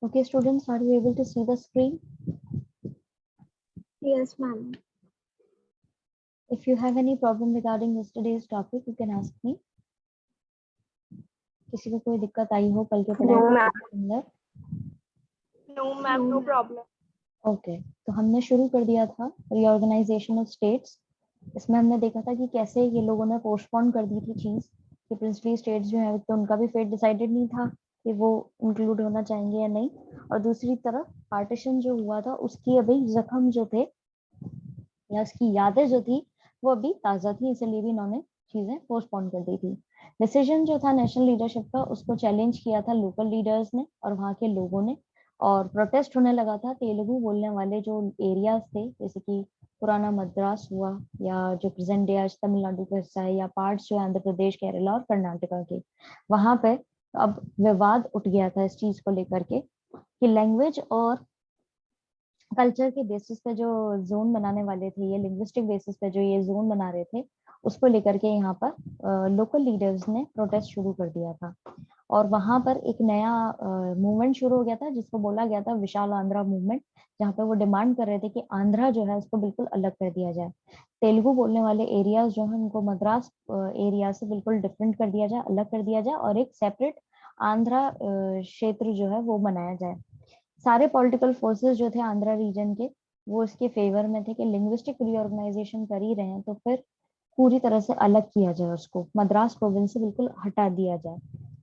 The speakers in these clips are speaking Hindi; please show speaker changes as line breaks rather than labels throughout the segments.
Okay, students, are you able to see the screen?
Yes, ma'am.
If you have any problem regarding yesterday's topic, you can ask me. किसी को कोई दिक्कत आई हो कल के पढ़ाई
No, ma'am.
के अंदर?
No, ma'am. No problem.
Okay, तो हमने शुरू कर दिया था रीऑर्गेनाइजेशन ऑफ स्टेट्स। इसमें हमने देखा था कि कैसे ये लोगों ने पोस्टपोन कर दी थी चीज कि प्रिंसली स्टेट्स जो है तो उनका भी फेट डिसाइडेड नहीं था कि वो इंक्लूड होना चाहेंगे या नहीं, और दूसरी तरफ पार्टीशन जो हुआ था उसकी अभी जख्म जो थे या उसकी यादें जो थी वो अभी ताजा थी, इसलिए भी इन्होंने चीजें पोस्टपोन कर दी थी। डिसीजन जो था नेशनल लीडरशिप का उसको चैलेंज किया था लोकल लीडर्स ने और वहाँ के लोगों ने, और प्रोटेस्ट होने लगा था तेलुगु बोलने वाले जो एरियाज थे, जैसे कि पुराना मद्रास हुआ या जो प्रेजेंट डे आज तमिलनाडु का हिस्सा है, या पार्ट्स जो आंध्र प्रदेश, केरला और कर्नाटका के, वहां पे अब विवाद उठ गया था इस चीज को लेकर के कि लैंग्वेज और कल्चर के बेसिस पे जो जोन बनाने वाले थे, ये लिंग्विस्टिक बेसिस पे जो ये जोन बना रहे थे, उसको लेकर के यहाँ पर लोकल लीडर्स ने प्रोटेस्ट शुरू कर दिया था। और वहां पर एक नया मूवमेंट शुरू हो गया था जिसको बोला गया था विशाल आंध्रा मूवमेंट, जहाँ पे वो डिमांड कर रहे थे कि आंध्रा जो है उसको बिल्कुल अलग कर दिया जाए। तेलुगु बोलने वाले एरियाज जो है उनको मद्रास एरिया से बिल्कुल डिफरेंट कर दिया जाए, अलग कर दिया जाए, और एक सेपरेट आंध्रा क्षेत्र जो है वो बनाया जाए। सारे पॉलिटिकल फोर्सेस जो थे आंध्रा रीजन के वो इसके फेवर में थे कि लिंग्विस्टिक रीऑर्गेनाइजेशन कर ही रहे हैं तो फिर पूरी तरह से अलग किया जाए, उसको मद्रास प्रोविंस से बिल्कुल हटा दिया जाए।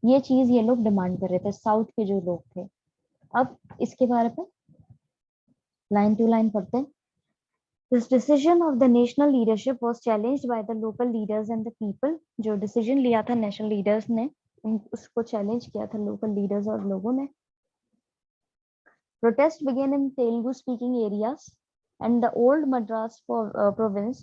ये चीज ये लोग डिमांड कर रहे थे, साउथ के जो लोग थे। अब इसके बारे में लाइन टू लाइन पढ़ते हैं। This decision of the national leadership was challenged by the local leaders and the people। जो डिसीजन लिया था नेशनल लीडर्स ने उसको चैलेंज किया था लोकल लीडर्स और लोगों ने। Protests began in Telugu-speaking areas and the old Madras province,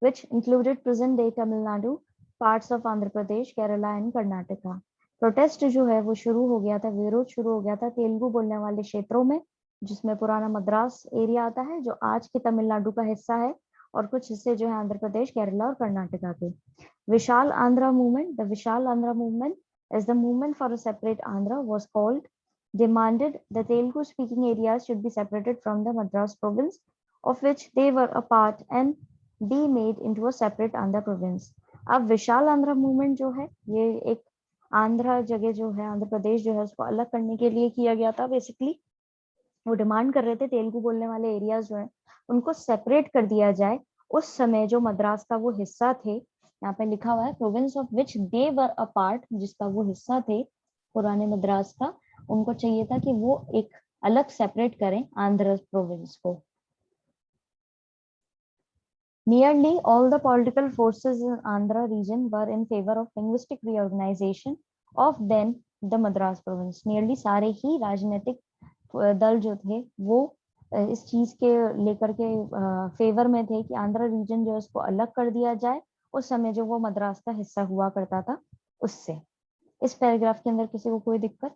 which included present-day Tamil Nadu, parts of Andhra Pradesh, Kerala and Karnataka। Protest जो है वो शुरू हो गया था, विरोध शुरू हो गया था तेलुगु बोलने वाले क्षेत्रों में, जिसमें पुराना मद्रास एरिया आता है जो आज के तमिलनाडु का हिस्सा है, और कुछ हिस्से जो है आंध्र प्रदेश, केरला और कर्नाटका के। Vishal Andhra movement, the Vishal Andhra movement as the movement for a separate Andhra was called, demanded the Telugu speaking areas should be separated from the Madras province, of which they were a part, and be made into a separate Andhra province। अब विशाल आंध्रा मूवमेंट जो है ये एक आंध्रा जगह जो है आंध्र प्रदेश जो है उसको अलग करने के लिए किया गया था। बेसिकली वो डिमांड कर रहे थे तेलुगु बोलने वाले एरियाज जो है उनको सेपरेट कर दिया जाए। उस समय जो मद्रास का वो हिस्सा थे, यहाँ पे लिखा हुआ है province of which they were a part, जिसका वो हिस्सा थे पुराने मद्रास का, उनको चाहिए था कि वो एक अलग सेपरेट करें आंध्र प्रोविंस को। Nearly all the political forces in Andhra region were in favor of linguistic reorganization of then the Madras province। Nearly सारे ही राजनीतिक दल जो थे वो इस चीज के लेकर के फेवर में थे कि आंध्र रीजन जो है उसको अलग कर दिया जाए उस समय जो वो मद्रास का हिस्सा हुआ करता था उससे। इस पैराग्राफ के अंदर किसी को कोई दिक्कत?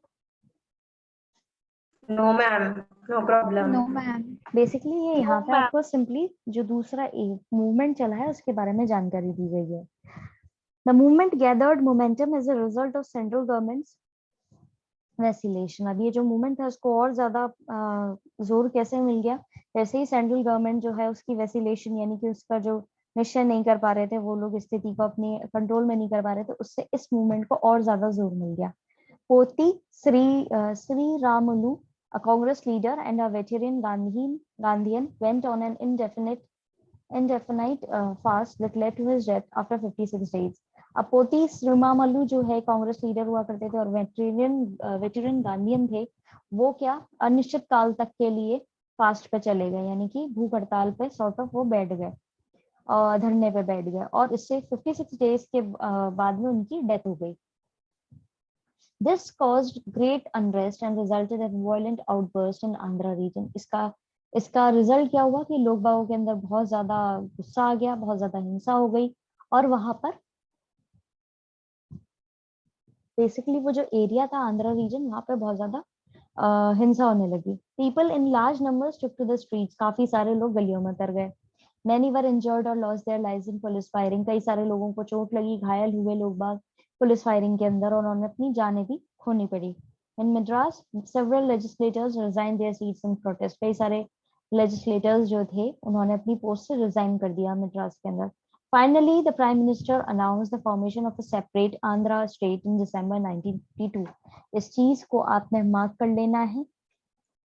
No, ma'am. No problem.
No, ma'am.
Basically ये यहाँ पे
ma'am.
आपको सिंपली जो दूसरा मूवमेंट चला है उसके बारे में जानकारी दी गई है। The movement gathered momentum as a result of central government's वैसिलेशन। अब ये जो मूवमेंट है उसको और ज्यादा जोर कैसे मिल गया, जैसे ही सेंट्रल गवर्नमेंट जो है उसकी वैसिलेशन यानी कि उसका जो निश्चय नहीं कर पा रहे थे, वो लोग स्थिति को अपने कंट्रोल में नहीं कर पा रहे थे, उससे इस मूवमेंट को और ज्यादा जोर मिल गया। पोती Shri Ramulu, a Congress leader and a veteran Gandhian, went on an indefinite fast that led to his death after 56 days। अब पोती श्रीरामुलु जो है कांग्रेस लीडर हुआ करते थे और वेटरन गांधीयन थे, वो क्या अनिश्चित काल तक के लिए फास्ट पे चले गए, यानी कि भूख हड़ताल पे सॉर्ट ऑफ वो बैठ गए और धरने पे बैठ गए, और इससे 56 डेज के बाद में उनकी डेथ हो गई। This caused great unrest and resulted in violent outburst in Andhra region। इसका रिजल्ट क्या हुआ कि लोग बागों के अंदर बहुत ज्यादा गुस्सा आ गया, बहुत ज्यादा हिंसा हो गई, और वहां पर बेसिकली वो जो एरिया था आंध्रा रीजन वहां पे बहुत ज्यादा हिंसा होने लगी। People in large numbers took to the streets, काफी सारे लोग गलियों में उतर गए। मैनी वर इंजर्ड और lost their lives in police firing, कई सारे लोगों को चोट लगी, घायल हुए लोग बाग पुलिस फायरिंग के अंदर, और उन्होंने अपनी जानें भी खोनी पड़ी। In Madras, several legislators resigned their seats in protest. कई सारे legislators जो थे उन्होंने अपनी पोस्ट से रिजाइन कर दिया मद्रास के अंदर. Finally, the Prime Minister announced the formation of a separate Andhra state in December 1952. इस चीज को आपने मार्क कर लेना है.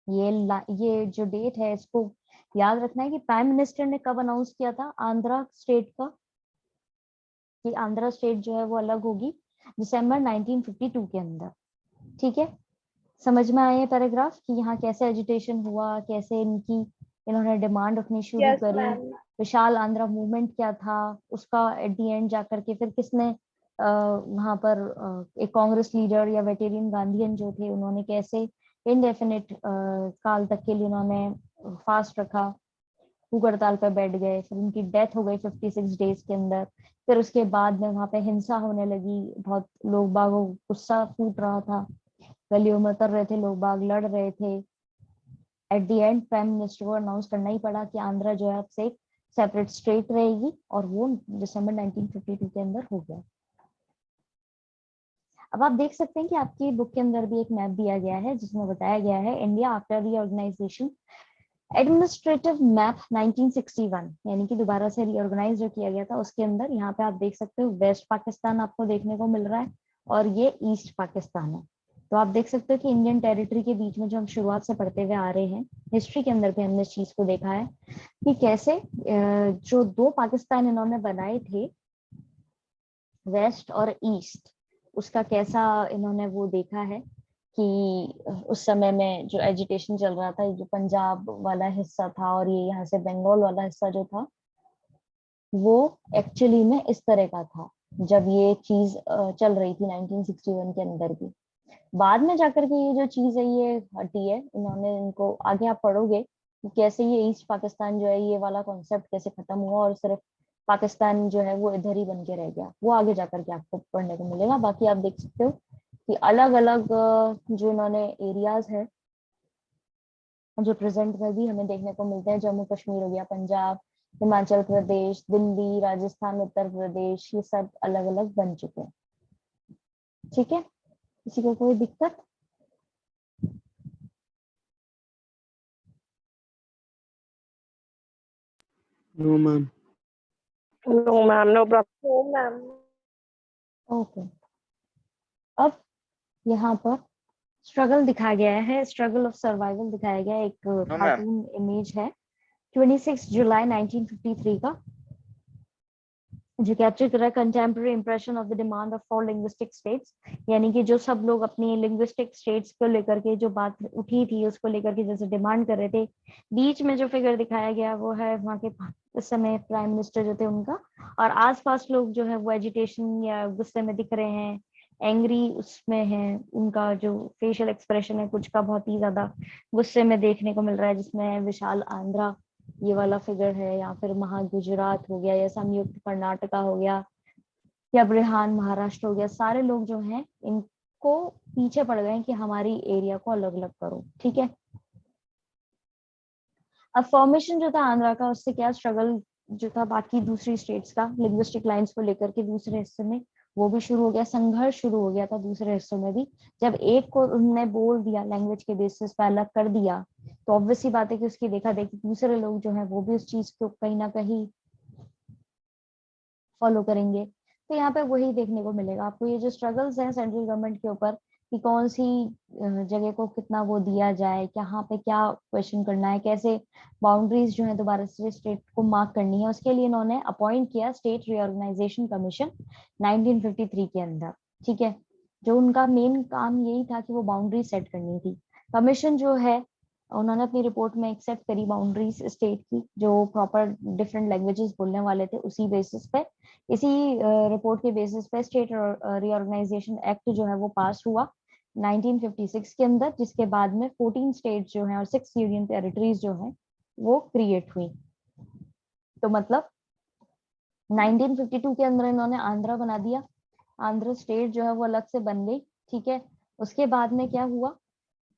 ये जो डेट है इसको याद रखना है कि प्राइम मिनिस्टर ने कब अनाउंस किया था आंध्रा स्टेट का, कि आंध्रा स्टेट जो है वो अलग होगी दिसंबर 1952 के अंदर. ठीक है, समझ में आया पैराग्राफ कि यहाँ कैसे एजिटेशन हुआ, कैसे इन्होंने डिमांड रखनी शुरू
Yes,
करी,
ma'am.
विशाल आंध्रा मूवमेंट क्या था, उसका एट द एंड जाकर के फिर किसने वहां पर एक कांग्रेस लीडर या वेटेरियन गांधीयन जो थे उन्होंने कैसे इनडेफिनिट काल तक के लिए उन्होंने फास्ट रखा, भूख हड़ताल पर बैठ गए, फिर उनकी डेथ हो गई 56 डेज के अंदर. फिर उसके बाद में वहां पे हिंसा होने लगी, बहुत लोग बागों गुस्सा फूट रहा था, गलियों में उतर रहे थे, लोग बाग लड़ रहे थे. At the end prime minister को अनाउंस करना ही पड़ा कि आंध्रा जो है अब से एक सेपरेट स्टेट रहेगी, और वो दिसंबर 1952 के अंदर हो गया. अब आप देख सकते हैं कि आपकी बुक के अंदर भी एक मैप दिया गया है जिसमें बताया गया है India after reorganisation administrative map 1961, यानी कि दोबारा से रीऑर्गेनाइज जो किया गया था उसके अंदर यहाँ पे आप देख सकते हो वेस्ट पाकिस्तान आपको देखने को मिल रहा है और ये ईस्ट पाकिस्तान है. तो आप देख सकते हो कि इंडियन टेरिटरी के बीच में जो हम शुरुआत से पढ़ते हुए आ रहे हैं, हिस्ट्री के अंदर भी हमने इस चीज को देखा है कि कैसे जो दो पाकिस्तान इन्होंने बनाए थे वेस्ट और ईस्ट, उसका कैसा इन्होंने वो देखा है कि उस समय में जो एजिटेशन चल रहा था, जो पंजाब वाला हिस्सा था और ये यहाँ से बंगाल वाला हिस्सा जो था वो एक्चुअली में इस तरह का था जब ये चीज चल रही थी 1961 के अंदर भी. बाद में जाकर के ये जो चीज है ये हटी है, इन्होंने इनको आगे आप पढ़ोगे कि कैसे ये ईस्ट पाकिस्तान जो है ये वाला कॉन्सेप्ट कैसे खत्म हुआ और सिर्फ पाकिस्तान जो है वो इधर ही बन के रह गया. वो आगे जाकर के आपको पढ़ने को मिलेगा. बाकी आप देख सकते हो कि अलग अलग जो इन्होंने एरियाज है जो प्रेजेंट में भी हमें देखने को मिलते हैं, जम्मू कश्मीर हो गया, पंजाब, हिमाचल प्रदेश, दिल्ली, राजस्थान, उत्तर प्रदेश, ये सब अलग अलग बन चुके हैं. ठीक है, किसी को कोई दिक्कत?
No ma'am.
No, ma'am. No problem. No, ma'am.
Okay. अब यहाँ पर स्ट्रगल दिखाया गया है, स्ट्रगल ऑफ सर्वाइवल दिखाया गया है. एक कार्टून इमेज है 26 जुलाई 1953 का जो कैप्चर कर रहा है contemporary impression of the demand of 4 linguistic states, यानी कि जो सब लोग अपनी लिंग्विस्टिक स्टेट्स को लेकर के जो बात उठी थी उसको लेकर के जैसे डिमांड कर रहे थे. बीच में जो फिगर दिखाया गया वो है वहाँ के उस समय प्राइम मिनिस्टर जो थे उनका, और आसपास लोग जो है वो एजिटेशन या गुस्से में दिख रहे हैं, एंग्री उसमें है, उनका जो फेशियल एक्सप्रेशन है कुछ का बहुत ही ज्यादा गुस्से में देखने को मिल रहा है, जिसमें विशाल आंध्रा ये वाला फिगर है, या फिर गुजरात हो गया, या संयुक्त कर्नाटका हो गया, या बृहान महाराष्ट्र हो गया. सारे लोग जो हैं इनको पीछे पड़ गए कि हमारी एरिया को अलग अलग करो. ठीक है, अब फॉर्मेशन जो था आंध्रा का उससे क्या स्ट्रगल जो था बाकी दूसरी स्टेट्स का लिंग्विस्टिक लाइंस को लेकर के दूसरे हिस्से में वो भी शुरू हो गया, संघर्ष शुरू हो गया था दूसरे हिस्सों में भी. जब एक को उन्होंने बोल दिया लैंग्वेज के बेसिस पे अलग कर दिया तो ऑब्वियसली बात है कि उसकी देखा देखी दूसरे लोग जो है वो भी उस चीज को कहीं ना कहीं फॉलो करेंगे. तो यहाँ पे वही देखने को मिलेगा आपको, ये जो स्ट्रगल्स हैं सेंट्रल गवर्नमेंट के ऊपर कि कौन सी जगह को कितना वो दिया जाए, कहाँ पे क्या क्वेश्चन करना है, कैसे बाउंड्रीज जो है दोबारा से स्टेट को मार्क करनी है, उसके लिए इन्होंने अपॉइंट किया स्टेट रीऑर्गेनाइजेशन कमीशन 1953 के अंदर. ठीक है, जो उनका मेन काम यही था कि वो बाउंड्री सेट करनी थी. कमीशन जो है उन्होंने अपनी रिपोर्ट में एक्सेप्ट करी बाउंड्रीज स्टेट की जो प्रॉपर डिफरेंट लैंग्वेजेस बोलने वाले थे. उसी बेसिस पे, इसी रिपोर्ट के बेसिस पे स्टेट रीऑर्गेनाइजेशन एक्ट जो है वो पास हुआ 1956 के अंदर, जिसके बाद में 14 स्टेट्स जो हैं और 6 यूनियन टेरिटरीज जो हैं वो क्रिएट हुई. तो मतलब 1952 के अंदर इन्होंने आंध्रा बना दिया, आंध्र स्टेट जो है वो अलग से बन गई. ठीक है, उसके बाद में क्या हुआ,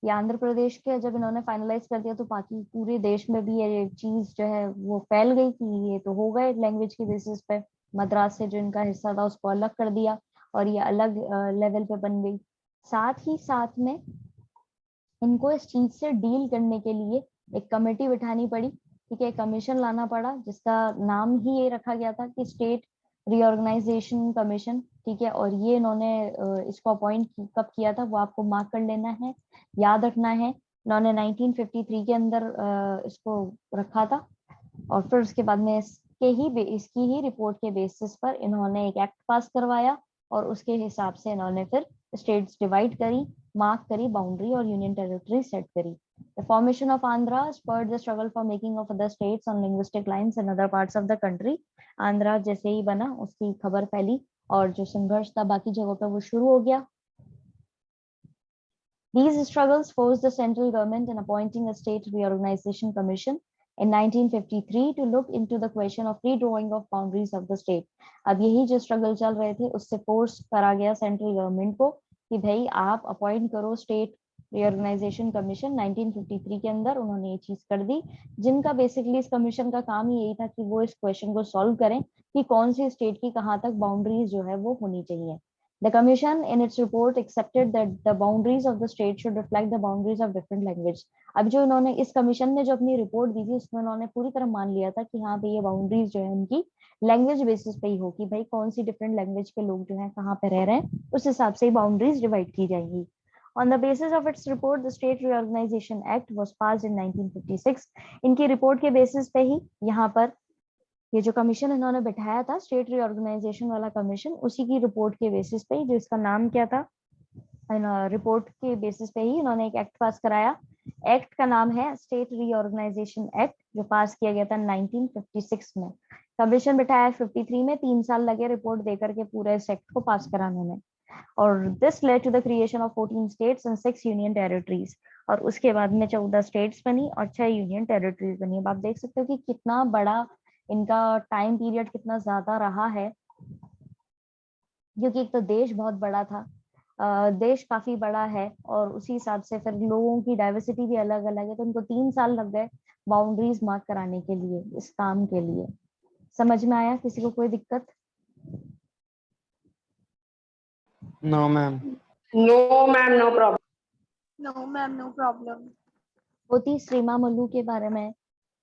ये आंध्र प्रदेश के जब इन्होंने फाइनलाइज कर दिया तो बाकी पूरे देश में भी ये चीज जो है वो फैल गई कि ये तो हो गए लैंग्वेज के बेसिस पे. मद्रास से जो इनका हिस्सा था उसको अलग कर दिया और ये अलग लेवल पे बन गई. साथ ही साथ में इनको इस चीज से डील करने के लिए एक कमेटी बिठानी पड़ी, ठीक है, कमीशन लाना पड़ा जिसका नाम ही ये रखा गया था कि स्टेट रीऑर्गेनाइजेशन कमीशन, ठीक है। और ये इन्होंने इसको अपॉइंट कब किया था वो आपको मार्क कर लेना है, याद रखना है। इन्होंने 1953 के अंदर इसको रखा था, और फिर उसके बाद में इसकी ही रिपोर्ट के बेसिस पर इन्होंने एक एक्ट पास करवाया, और उसके हिसाब से इन्होंने फिर स्टेट्स डिवाइड करी, मार्क करी बाउंड्री और यूनियन टेरिटरी सेट करी। The formation of Andhra spurred the struggle for making of other states on linguistic lines in other parts of the country. Andhra जैसे ही बना उसकी खबर फैली और जो संघर्ष था बाकी जगहों पर वो शुरू हो गया। These struggles forced the central government in appointing a state reorganization commission in 1953 to look into the question of redrawing of boundaries of the state. अब यही जो स्ट्रगल चल रहे थे उससे फोर्स करा गया सेंट्रल गवर्नमेंट को कि भाई आप अपॉइंट करो स्टेट रीऑर्गेनाइजेशन कमीशन। 1953 के अंदर उन्होंने ये चीज कर दी, जिनका बेसिकली इस कमीशन का काम ही यही था कि वो इस क्वेश्चन को सॉल्व करें कि कौन सी स्टेट की कहाँ तक बाउंड्रीज जो है वो होनी चाहिए। The commission in its report accepted that the boundaries of the state should reflect the boundaries of different language. अब जो इन्होंने इस कमीशन ने जो अपनी रिपोर्ट दी थी उसमें उन्होंने पूरी तरह मान लिया था कि हाँ भाई ये बाउंड्रीज जो है उनकी लैंग्वेज बेसिस पे ही होगी, भाई कौन सी डिफरेंट लैंग्वेज के लोग जो है कहाँ पे रह रहे हैं उस हिसाब से ही बाउंड्रीज डिवाइड की जाएंगी। On the basis of its report, the State Reorganization Act was passed in 1956. इनकी रिपोर्ट के बेसिस पे ही यहाँ पर ये जो कमीशन इन्होंने बैठाया था स्टेट रीऑर्गेनाइजेशन वाला कमीशन, उसी की रिपोर्ट के बेसिस पे ही, जो इसका नाम क्या था, रिपोर्ट के बेसिस पे ही इन्होंने एक एक्ट पास कराया। एक्ट का नाम है स्टेट रीऑर्गेनाइजेशन एक्ट, जो पास किया गया था 1956 में। कमीशन बैठाया 53 में, 3 साल लगे रिपोर्ट देकर के पूरे इस एक्ट को पास कराने में। और this led to the creation of 14 states and 6 यूनियन टेरिटरीज। और उसके बाद में 14 स्टेट्स बनी और 6 यूनियन टेरिटरीज बनी। अब आप देख सकते हो कि कितना बड़ा इनका टाइम पीरियड कितना ज्यादा रहा है, क्योंकि एक तो देश बहुत बड़ा था, देश काफी बड़ा है और उसी हिसाब से फिर लोगों की डाइवर्सिटी भी अलग अलग है, तो उनको 3 साल लग गए बाउंड्रीज मार्क कराने के लिए, इस काम के लिए। समझ में आया? किसी को कोई दिक्कत?
No, ma'am.
No, ma'am, no problem.
No, ma'am, no problem.
पोती श्रीमामल्लू के बारे में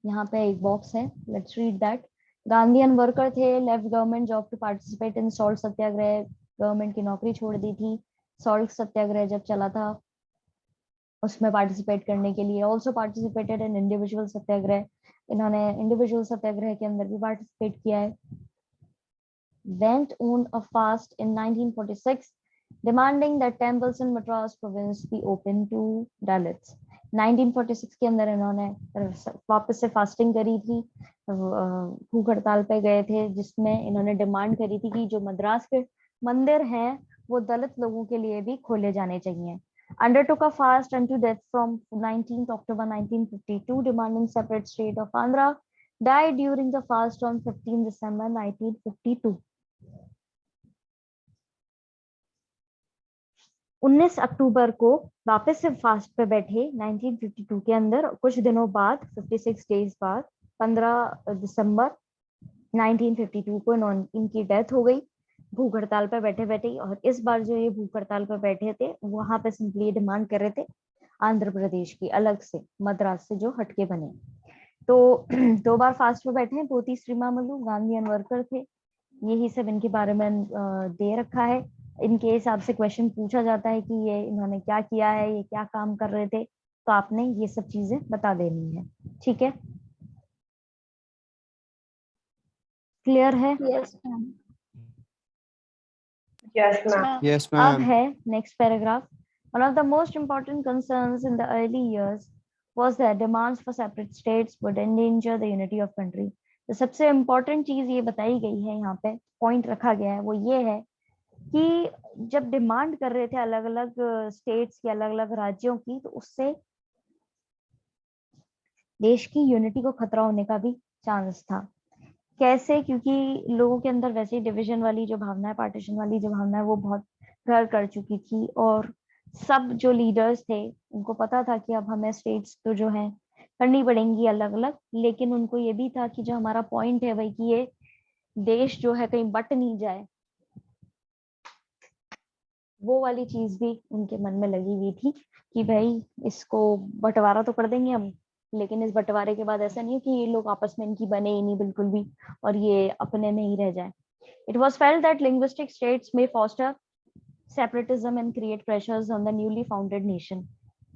यहाँ पे एक बॉक्स है, let's read that. Gandhian worker थे, left government job to participate in salt satyagraha. Government की नौकरी छोड़ दी थी, सॉल्ट सत्याग्रह जब चला था उसमें पार्टिसिपेट करने के लिए। ऑल्सो पार्टिसिपेटेड इन इंडिविजुअल सत्याग्रह, इन्होंने इंडिविजुअल सत्याग्रह के अंदर भी पार्टिसिपेट किया है। Went on a fast in 1946 demanding that temples in Madras province be open to Dalits. 1946 के अंदर इन्होंने वापस से फास्टिंग करी थी, भूख हड़ताल पे गए थे, जिसमें इन्होंने डिमांड करी थी कि जो मद्रास के मंदिर हैं वो दलित लोगों के लिए भी खोले जाने चाहिए। Undertook a fast unto death from 19th October 1952 demanding separate state of Andhra. Died during the fast on 15 December 1952. 19 अक्टूबर को वापस से फास्ट पे बैठे 1952 के अंदर, कुछ दिनों बाद 56 डेज बाद 15 दिसंबर 1952 को इनकी डेथ हो गई भूख हड़ताल पे बैठे बैठे। और इस बार जो ये भूख हड़ताल पे बैठे थे वहां पे सिंपली डिमांड कर रहे थे आंध्र प्रदेश की अलग से, मद्रास से जो हटके बने। तो 2 बार फास्ट पे बैठे हैं। पोती श्रीमामल्लू गांधीयन वर्कर थे, यही सब इनके बारे में दे रखा है। इनके हिसाब से क्वेश्चन पूछा जाता है कि ये इन्होंने क्या किया है, ये क्या काम कर रहे थे, तो आपने ये सब चीजें बता देनी है, ठीक है? क्लियर है?
Yes, ma'am.
Yes,
Yes,
ma'am.
ma'am.
Yes,
अब
ma'am.
है next paragraph. One of the most important concerns in the early years was that demands for separate states would endanger the unity of country. तो सबसे इम्पोर्टेंट चीज ये बताई गई है, यहाँ पे पॉइंट रखा गया है, वो ये है कि जब डिमांड कर रहे थे अलग अलग स्टेट्स की, अलग अलग राज्यों की, तो उससे देश की यूनिटी को खतरा होने का भी चांस था। कैसे? क्योंकि लोगों के अंदर वैसे ही डिवीजन वाली जो भावना है, पार्टीशन वाली जो भावना है, वो बहुत घर कर चुकी थी। और सब जो लीडर्स थे उनको पता था कि अब हमें स्टेट्स तो जो है करनी पड़ेंगी अलग अलग, लेकिन उनको ये भी था कि जो हमारा पॉइंट है भाई कि ये देश जो है कहीं बट नहीं जाए, वो वाली चीज भी उनके मन में लगी हुई थी कि भाई इसको बंटवारा तो कर देंगे हम, लेकिन इस बंटवारे के बाद ऐसा नहीं कि ये लोग आपस में इनकी बने ही नहीं बिल्कुल भी और ये अपने में ही रह जाए. It was felt that linguistic states may foster separatism and create pressures on the newly founded nation.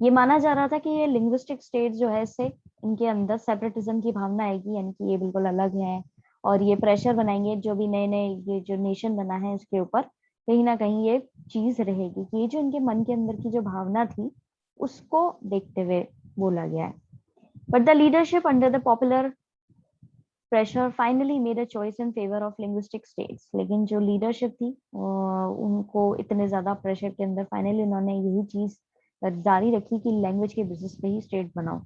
ये माना जा रहा था कि ये linguistic states जो है इससे इनके अंदर सेपरेटिज्म की भावना आएगी, यानी कि ये बिल्कुल अलग है और ये प्रेशर बनाएंगे जो भी नए नए ये जो नेशन बना है उसके ऊपर, कहीं ना कहीं ये चीज रहेगी कि ये जो इनके मन के अंदर की जो भावना थी उसको देखते हुए बोला गया है. But the leadership under the popular pressure finally made a choice in favor of linguistic states. लेकिन जो लीडरशिप थी उनको इतने ज्यादा प्रेशर के अंदर फाइनली उन्होंने यही चीज जारी रखी कि लैंग्वेज के बेसिस पे ही स्टेट बनाओ.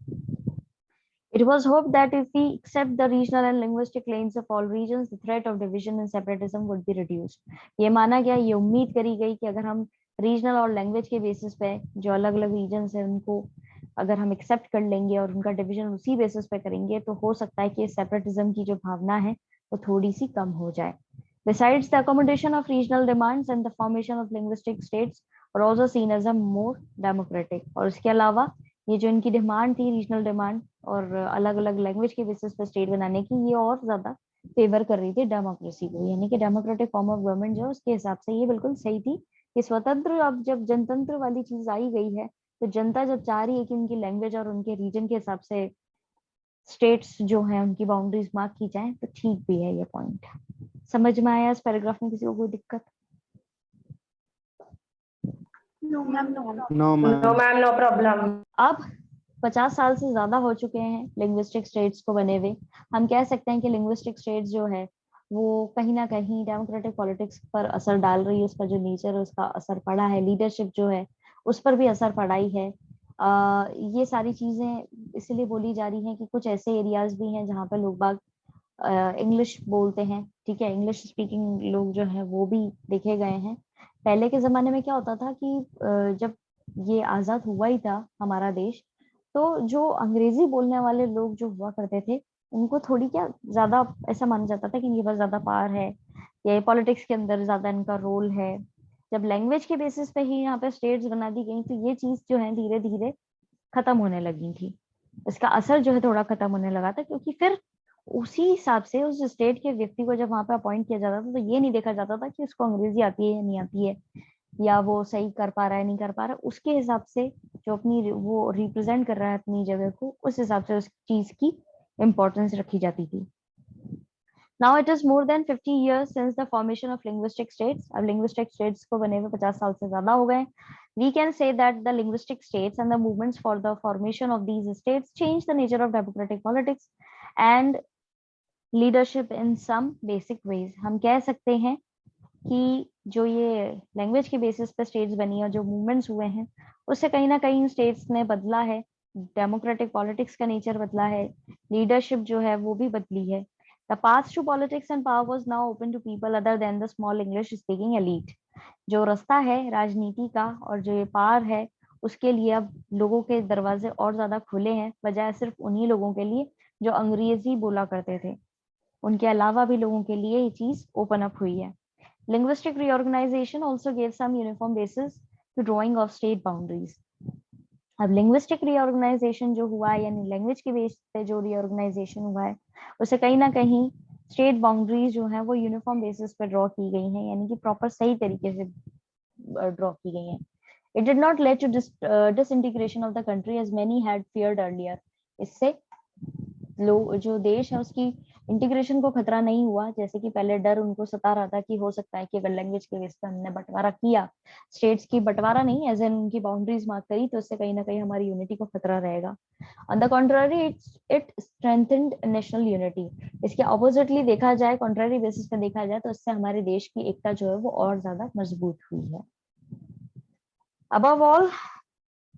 It was hoped that if we accept the regional and linguistic claims of all regions, the threat of division and separatism would be reduced. ये माना गया, ये उम्मीद करी गई कि अगर हम रीजनल और लैंग्वेज के बेसिस पे जो अलग अलग रीजन्स है उनको अगर हम एक्सेप्ट कर लेंगे और उनका डिवीजन उसी बेसिस पे करेंगे तो हो सकता है कि सेपरेटिज्म की जो भावना है वो थोड़ी सी कम हो जाए. Besides, the accommodation of regional demands and the formation of linguistic states were also seen as a more democratic. और इसके अलावा ये जो इनकी डिमांड थी रीजनल डिमांड और अलग अलग लैंग्वेज के बेसिस पे स्टेट बनाने की, ये और ज्यादा फेवर कर रही थी डेमोक्रेसी को, यानी कि डेमोक्रेटिक फॉर्म ऑफ गवर्नमेंट जो उसके हिसाब से ये बिल्कुल सही थी कि स्वतंत्र अब जब जनतंत्र वाली चीज आई गई है तो जनता जब चाह रही है कि उनकी लैंग्वेज और उनके रीजन के हिसाब से स्टेट्स जो है उनकी बाउंड्रीज मार्क की जाए तो ठीक भी है. ये पॉइंट समझ में आया? इस पैराग्राफ में किसी को कोई दिक्कत?
No, ma'am, no problem.
No, ma'am.
No, ma'am, no problem.
अब 50 साल से ज्यादा हो चुके हैं लिंग्विस्टिक स्टेट्स को बने हुए. हम कह सकते हैं कि लिंग्विस्टिक स्टेट्स जो है वो कहीं ना कहीं डेमोक्रेटिक पॉलिटिक्स पर असर डाल रही है, उसका जो नेचर है उसका असर पड़ा है, लीडरशिप जो है उस पर भी असर पड़ा ही है. ये सारी चीजें इसलिए बोली जा रही हैं कि कुछ ऐसे एरियाज भी हैं जहाँ पे लोग बाग इंग्लिश बोलते हैं. ठीक है, इंग्लिश स्पीकिंग लोग जो है वो भी देखे गए हैं. पहले के जमाने में क्या होता था कि जब ये आजाद हुआ ही था हमारा देश, तो जो अंग्रेजी बोलने वाले लोग जो हुआ करते थे उनको थोड़ी क्या ज्यादा ऐसा माना जाता था कि इनके पास ज्यादा पावर है या पॉलिटिक्स के अंदर ज्यादा इनका रोल है. जब लैंग्वेज के बेसिस पे ही यहाँ पे स्टेट्स बना दी गई तो ये चीज जो है धीरे धीरे खत्म होने लगी थी, इसका असर जो है थोड़ा खत्म होने लगा था, क्योंकि फिर उसी हिसाब से उस स्टेट के व्यक्ति को जब वहां पे अपॉइंट किया जाता था तो ये नहीं देखा जाता था कि उसको अंग्रेजी आती है या नहीं आती है या वो सही कर पा रहा है नहीं कर पा रहा है. उसके हिसाब से जो अपनी वो रिप्रेजेंट कर रहा है अपनी जगह को, उस हिसाब से उस चीज की इम्पोर्टेंस रखी जाती थी. Now it is more than 50 years since the formation of linguistic states. अब linguistic states को बने हुए 50 साल से ज्यादा हो गए. We can say that the linguistic states and the movements for the formation of these states changed the nature of democratic politics and leadership in some basic ways. हम कह सकते हैं कि जो ये लैंग्वेज के बेसिस पे स्टेट्स बनी और जो मूवमेंट्स हुए हैं उससे कहीं ना कहीं स्टेट्स ने बदला है, डेमोक्रेटिक पॉलिटिक्स का नेचर बदला है, लीडरशिप जो है वो भी बदली है. The path to politics and power was now open to people other than the small English speaking elite. जो रास्ता है राजनीति का और जो ये पार है उसके लिए अब लोगों के दरवाजे और ज्यादा खुले हैं, बजाय सिर्फ उन्हीं लोगों के लिए जो अंग्रेजी बोला करते थे, उनके अलावा भी लोगों के लिए ये चीज ओपन अप हुई है. Linguistic reorganization also gave some uniform basis to drawing of state boundaries. अब लिंग्विस्टिक रीऑर्गेनाइजेशन जो हुआ है यानी लैंग्वेज के बेस पे जो रीऑर्गेनाइजेशन हुआ है उससे कहीं ना कहीं स्टेट बाउंड्रीज जो है वो यूनिफॉर्म बेसिस पे ड्रॉ की गई हैं, यानी कि प्रॉपर सही तरीके से ड्रॉ की गई हैं. It did not lead to disintegration of the country as many had feared earlier. इससे लोग जो देश है उसकी इंटीग्रेशन को खतरा नहीं हुआ, जैसे कि पहले डर उनको सता रहा था कि हो सकता है कि अगर लैंग्वेज के बेस पे हमने बंटवारा किया, स्टेट्स की बंटवारा नहीं एज एन उनकी बाउंड्रीज मार्क करी, तो इससे कहीं ना कहीं हमारी यूनिटी को खतरा रहेगा. On the contrary it strengthened national unity. इसके ऑपोजिटली देखा जाए, कॉन्ट्ररी बेसिस पे देखा जाए तो इससे हमारे देश की एकता जो है वो और ज्यादा मजबूत हुई है. Above all,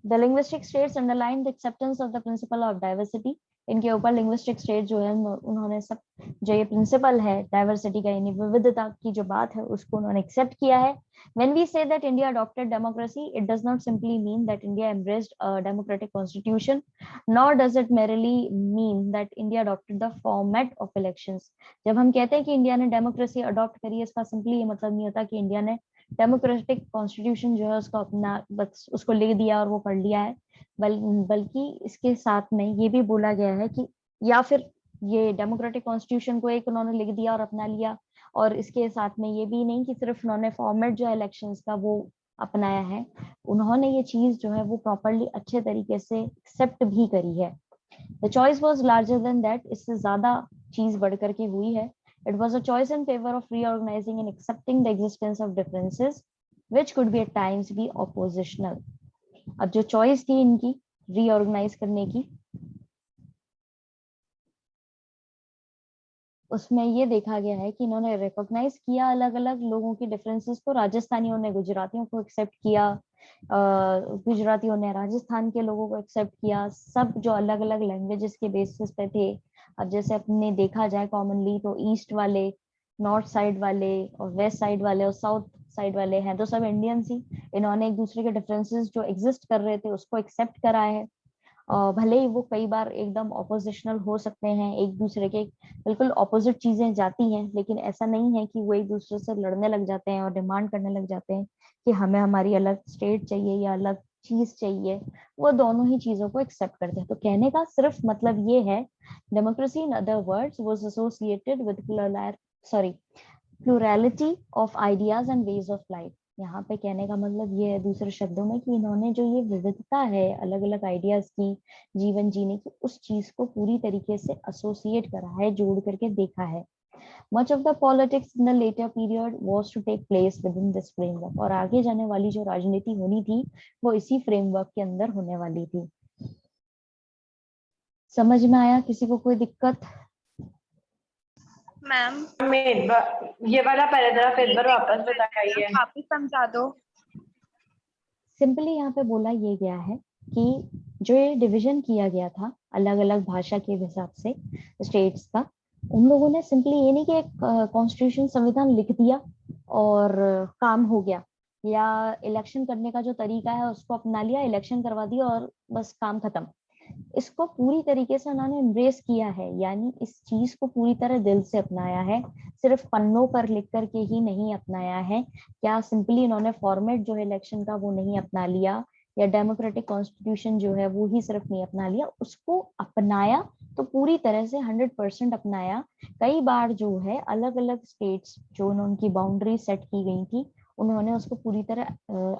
the linguistic states underlined the acceptance of the principle of diversity. इनके ऊपर लिंग्विस्टिक स्टेट जो है उन्होंने सब जो ये प्रिंसिपल है डाइवर्सिटी का यानी विविधता की जो बात है उसको उन्होंने एक्सेप्ट किया है. When we say that India adopted democracy, it does not simply mean that India embraced a democratic constitution, nor does it merely mean that India adopted the format of elections. जब हम कहते हैं कि इंडिया ने डेमोक्रेसी अडॉप्ट करी, इसका सिंपली ये मतलब नहीं होता कि इंडिया ने डेमोक्रेटिक कॉन्स्टिट्यूशन जो है उसको अपना बस उसको लिख दिया और वो पढ़ लिया है, बल्कि इसके साथ में ये भी बोला गया है कि या फिर ये डेमोक्रेटिक कॉन्स्टिट्यूशन को एक उन्होंने लिख दिया और अपना लिया, और इसके साथ में ये भी नहीं कि सिर्फ उन्होंने फॉर्मेट जो है इलेक्शंस का वो अपनाया है, उन्होंने ये चीज जो है वो प्रॉपरली अच्छे तरीके से एक्सेप्ट भी करी है। The choice was larger than that, इससे ज्यादा चीज बढ़ करके हुई है। It was a choice in favour of reorganising and accepting the existence of differences which could be at times be oppositional. अब जो चॉइस थी इनकी रीऑर्गेनाइज करने की, उसमें ये देखा गया है कि इन्होंने रिकॉग्नाइज किया अलग अलग लोगों की डिफरेंसेस को। राजस्थानियों ने गुजरातियों को एक्सेप्ट किया, गुजरातियों ने राजस्थान के लोगों को एक्सेप्ट किया, सब जो अलग अलग लैंग्वेजेस के बेसिस पे थे। अब जैसे अपने देखा जाए कॉमनली तो ईस्ट वाले, नॉर्थ साइड वाले और वेस्ट साइड वाले और साउथ साइड वाले हैं तो सब इंडियंस ही। इन्होंने एक दूसरे के डिफरेंसेस जो एग्जिस्ट कर रहे थे उसको एक्सेप्ट करा है। भले ही वो कई बार एकदम ऑपोजिशनल हो सकते हैं, एक दूसरे के बिल्कुल ऑपोजिट चीजें जाती हैं, लेकिन ऐसा नहीं है कि वो एक दूसरे से लड़ने लग जाते हैं और डिमांड करने लग जाते हैं कि हमें हमारी अलग स्टेट चाहिए या अलग चीज चाहिए। वो दोनों ही चीजों को एक्सेप्ट करते हैं। तो कहने का सिर्फ मतलब ये है, democracy in other words was associated with plurality of ideas and ways of life. यहाँ पे कहने का मतलब ये है दूसरे शब्दों में कि इन्होंने जो ये विविधता है अलग अलग आइडियाज की, जीवन जीने की, उस चीज को पूरी तरीके से एसोसिएट करा है, जोड़ करके देखा है। Much of the politics in the latter period was to take place within this framework, और आगे जाने वाली जो राजनीति होनी थी वो इसी फ्रेमवर्क के अंदर होने वाली थी। समझ में आया? किसी को कोई दिक्कत?
मैम
ये वाला पैराग्राफ एक बार वापस बताइए।
वापस समझा दो।
सिंपली यहाँ पे बोला ये गया है कि जो ये डिवीजन किया गया था अलग अलग भाषा के हिसाब से स्टेट्स का, उन लोगों ने सिंपली ये नहीं कि एक कॉन्स्टिट्यूशन संविधान लिख दिया और काम हो गया, या इलेक्शन करने का जो तरीका है उसको अपना लिया, इलेक्शन करवा दिया और बस काम खत्म। इसको पूरी तरीके से उन्होंने एम्ब्रेस किया है, यानी इस चीज को पूरी तरह दिल से अपनाया है, सिर्फ पन्नों पर लिख करके ही नहीं अपनाया है। क्या सिंपली इन्होंने फॉर्मेट जो है इलेक्शन का वो नहीं अपना लिया, या डेमोक्रेटिक कॉन्स्टिट्यूशन जो है वो ही सिर्फ नहीं अपना लिया, उसको अपनाया तो पूरी तरह से 100% अपनाया। कई बार जो है अलग अलग स्टेट्स जो उनकी बाउंड्री सेट की गई थी उन्होंने उसको पूरी तरह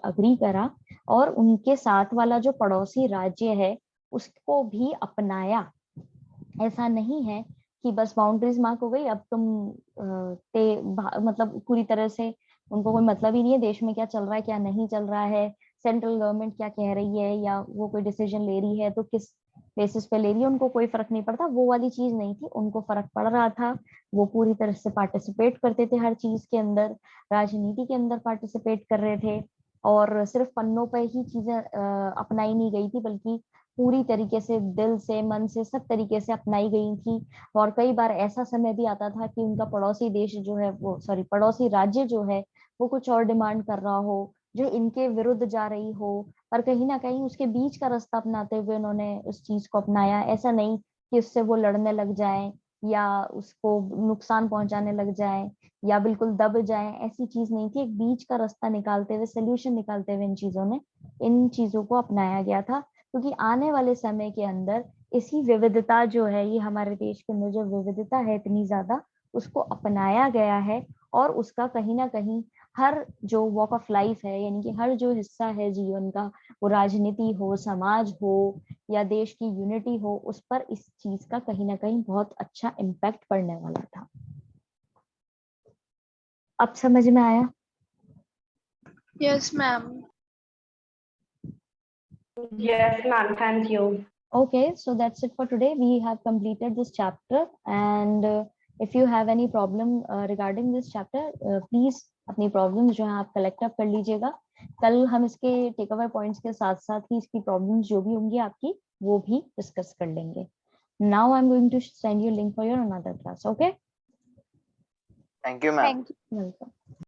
अग्री करा, और उनके साथ वाला जो पड़ोसी राज्य है उसको भी अपनाया। ऐसा नहीं है कि बस बाउंड्रीज मार्क हो गई अब तुम मतलब पूरी तरह से उनको कोई मतलब ही नहीं है देश में क्या चल रहा है क्या नहीं चल रहा है, सेंट्रल गवर्नमेंट क्या कह रही है या वो कोई डिसीजन ले रही है तो किस बेसिस पे ले रही है, उनको कोई फर्क नहीं पड़ता। वो वाली चीज नहीं थी, उनको फर्क पड़ रहा था। वो पूरी तरह से पार्टिसिपेट करते थे हर चीज के अंदर, राजनीति के अंदर पार्टिसिपेट कर रहे थे, और सिर्फ पन्नों पर ही चीजें अपनाई नहीं गई थी बल्कि पूरी तरीके से दिल से मन से सब तरीके से अपनाई गई थी। और कई बार ऐसा समय भी आता था कि उनका पड़ोसी देश जो है वो पड़ोसी राज्य जो है वो कुछ और डिमांड कर रहा हो जो इनके विरुद्ध जा रही हो, पर कहीं ना कहीं उसके बीच का रास्ता अपनाते हुए उन्होंने उस चीज को अपनाया। ऐसा नहीं कि उससे वो लड़ने लग जाएं या उसको नुकसान पहुंचाने लग जाएं या बिल्कुल दब जाएं, ऐसी चीज नहीं थी। एक बीच का रास्ता निकालते हुए, सोल्यूशन निकालते हुए इन चीजों को अपनाया गया था, क्योंकि आने वाले समय के अंदर इसी विविधता जो है, ये हमारे देश के अंदर जो विविधता है इतनी ज्यादा, उसको अपनाया गया है। और उसका कहीं ना कहीं हर जो वॉक ऑफ लाइफ है, यानी कि हर जो हिस्सा है जीवन का, वो राजनीति हो, समाज हो या देश की यूनिटी हो, उस पर इस चीज का कहीं ना कहीं बहुत अच्छा इम्पैक्ट पड़ने वाला था। अब समझ में आया?
Yes ma'am.
Yes, ma'am. Thank you.
Okay, so that's it for today. We have completed this chapter, and if you have any problem regarding this chapter, please अपनी problems जो है आप collect up कर लीजिएगा। कल हम इसके टेक अवे पॉइंट्स के साथ साथ ही इसकी problems जो भी होंगी आपकी वो भी discuss कर लेंगे। Now I'm going to send you a link for your another class. Okay?
Thank you, ma'am.
Thank you.
Welcome.